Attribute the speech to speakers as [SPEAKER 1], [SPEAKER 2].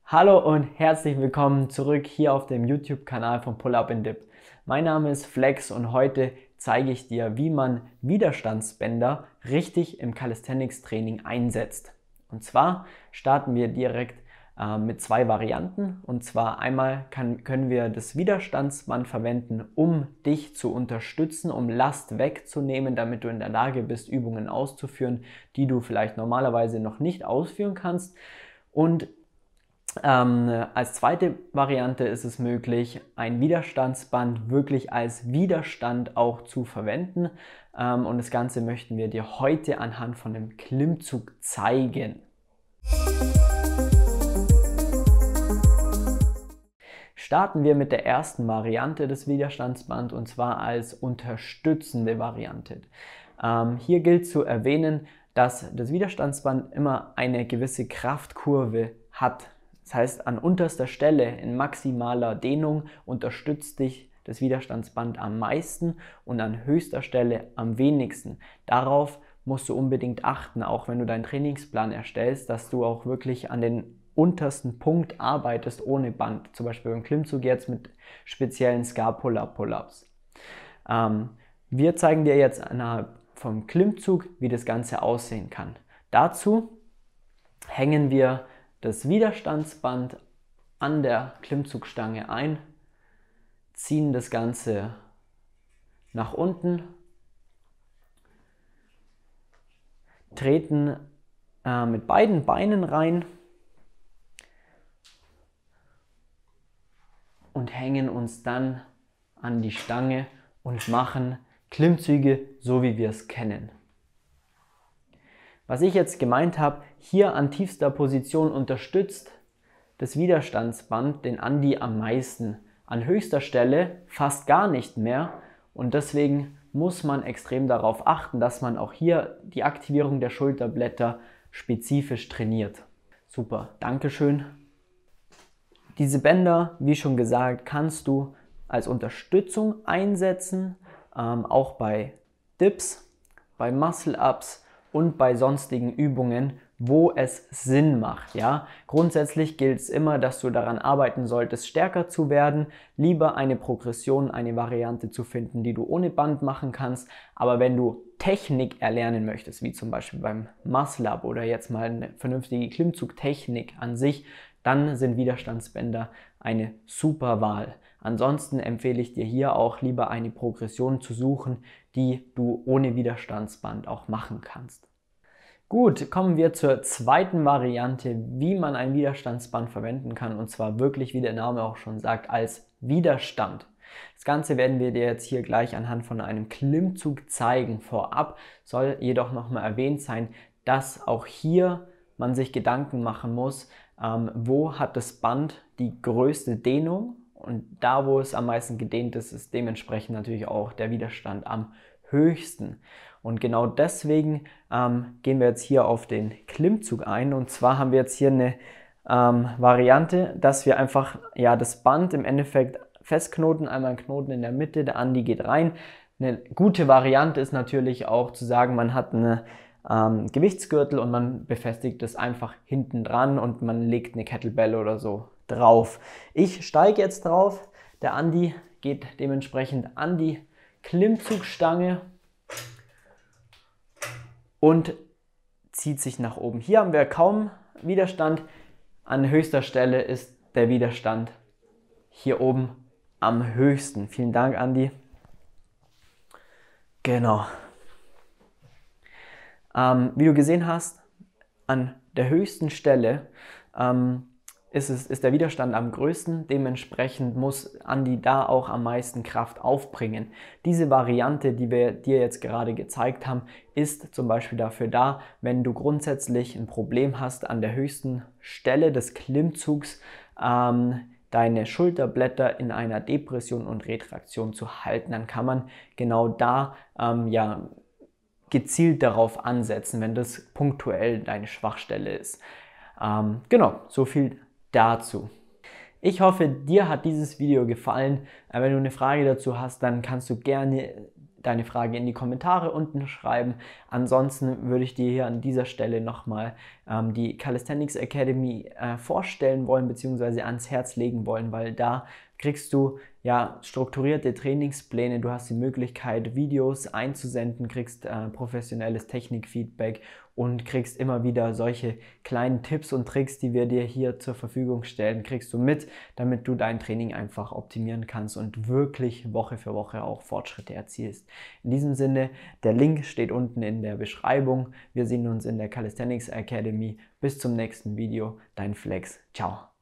[SPEAKER 1] Hallo und herzlich willkommen zurück hier auf dem YouTube-Kanal von Pull Up and Dip. Mein Name ist Flex und heute zeige ich dir, wie man Widerstandsbänder richtig im Calisthenics-Training einsetzt. Und zwar starten wir direkt mit zwei Varianten. Und zwar einmal können wir das Widerstandsband verwenden, um dich zu unterstützen, um Last wegzunehmen, damit du in der Lage bist, Übungen auszuführen, die du vielleicht normalerweise noch nicht ausführen kannst. Und als zweite Variante ist es möglich, ein Widerstandsband wirklich als Widerstand auch zu verwenden. Und das Ganze möchten wir dir heute anhand von dem Klimmzug zeigen. Starten wir mit der ersten Variante des Widerstandsbands und zwar als unterstützende Variante. Hier gilt zu erwähnen, dass das Widerstandsband immer eine gewisse Kraftkurve hat. Das heißt, an unterster Stelle in maximaler Dehnung unterstützt dich das Widerstandsband am meisten und an höchster Stelle am wenigsten. Darauf musst du unbedingt achten, auch wenn du deinen Trainingsplan erstellst, dass du auch wirklich an den untersten Punkt arbeitest ohne Band. Zum Beispiel beim Klimmzug jetzt mit speziellen Scapula-Pull-Ups. Wir zeigen dir jetzt innerhalb vom Klimmzug, wie das Ganze aussehen kann. Dazu hängen wir das Widerstandsband an der Klimmzugstange ein, ziehen das Ganze nach unten, treten mit beiden Beinen rein und hängen uns dann an die Stange und machen Klimmzüge, so wie wir es kennen. Was ich jetzt gemeint habe, hier an tiefster Position unterstützt das Widerstandsband den Andi am meisten. An höchster Stelle fast gar nicht mehr und deswegen muss man extrem darauf achten, dass man auch hier die Aktivierung der Schulterblätter spezifisch trainiert. Super, Dankeschön. Diese Bänder, wie schon gesagt, kannst du als Unterstützung einsetzen, auch bei Dips, bei Muscle-Ups und bei sonstigen Übungen, wo es Sinn macht. Ja? Grundsätzlich gilt es immer, dass du daran arbeiten solltest, stärker zu werden, lieber eine Progression, eine Variante zu finden, die du ohne Band machen kannst. Aber wenn du Technik erlernen möchtest, wie zum Beispiel beim Muscle-Up oder jetzt mal eine vernünftige Klimmzugtechnik an sich, dann sind Widerstandsbänder eine super Wahl. Ansonsten empfehle ich dir hier auch lieber eine Progression zu suchen, die du ohne Widerstandsband auch machen kannst. Gut, kommen wir zur zweiten Variante, wie man ein Widerstandsband verwenden kann und zwar wirklich, wie der Name auch schon sagt, als Widerstand. Das Ganze werden wir dir jetzt hier gleich anhand von einem Klimmzug zeigen. Vorab soll jedoch nochmal erwähnt sein, dass auch hier man sich Gedanken machen muss, wo hat das Band die größte Dehnung und da, wo es am meisten gedehnt ist, ist dementsprechend natürlich auch der Widerstand am höchsten. Und genau deswegen gehen wir jetzt hier auf den Klimmzug ein. Und zwar haben wir jetzt hier eine Variante, dass wir einfach das Band im Endeffekt festknoten, einmal einen Knoten in der Mitte, der Andi geht rein. Eine gute Variante ist natürlich auch zu sagen, man hat eine Gewichtsgürtel und man befestigt es einfach hinten dran und man legt eine Kettlebell oder so drauf. Ich steige jetzt drauf, der Andi geht dementsprechend an die Klimmzugstange und zieht sich nach oben. Hier haben wir kaum Widerstand, an höchster Stelle ist der Widerstand hier oben am höchsten. Vielen Dank, Andi. Genau. Wie du gesehen hast, an der höchsten Stelle ist der Widerstand am größten, dementsprechend muss Andi da auch am meisten Kraft aufbringen. Diese Variante, die wir dir jetzt gerade gezeigt haben, ist zum Beispiel dafür da, wenn du grundsätzlich ein Problem hast, an der höchsten Stelle des Klimmzugs deine Schulterblätter in einer Depression und Retraktion zu halten. Dann kann man genau da gezielt darauf ansetzen, wenn das punktuell deine Schwachstelle ist. Genau, so viel dazu. Ich hoffe, dir hat dieses Video gefallen. Wenn du eine Frage dazu hast, dann kannst du gerne deine Frage in die Kommentare unten schreiben. Ansonsten würde ich dir hier an dieser Stelle nochmal die Calisthenics Academy vorstellen wollen bzw. ans Herz legen wollen, weil da kriegst du ja strukturierte Trainingspläne, du hast die Möglichkeit, Videos einzusenden, kriegst professionelles Technikfeedback und kriegst immer wieder solche kleinen Tipps und Tricks, die wir dir hier zur Verfügung stellen, kriegst du mit, damit du dein Training einfach optimieren kannst und wirklich Woche für Woche auch Fortschritte erzielst. In diesem Sinne, der Link steht unten in der Beschreibung. Wir sehen uns in der Calisthenics Academy. Bis zum nächsten Video, dein Flex. Ciao.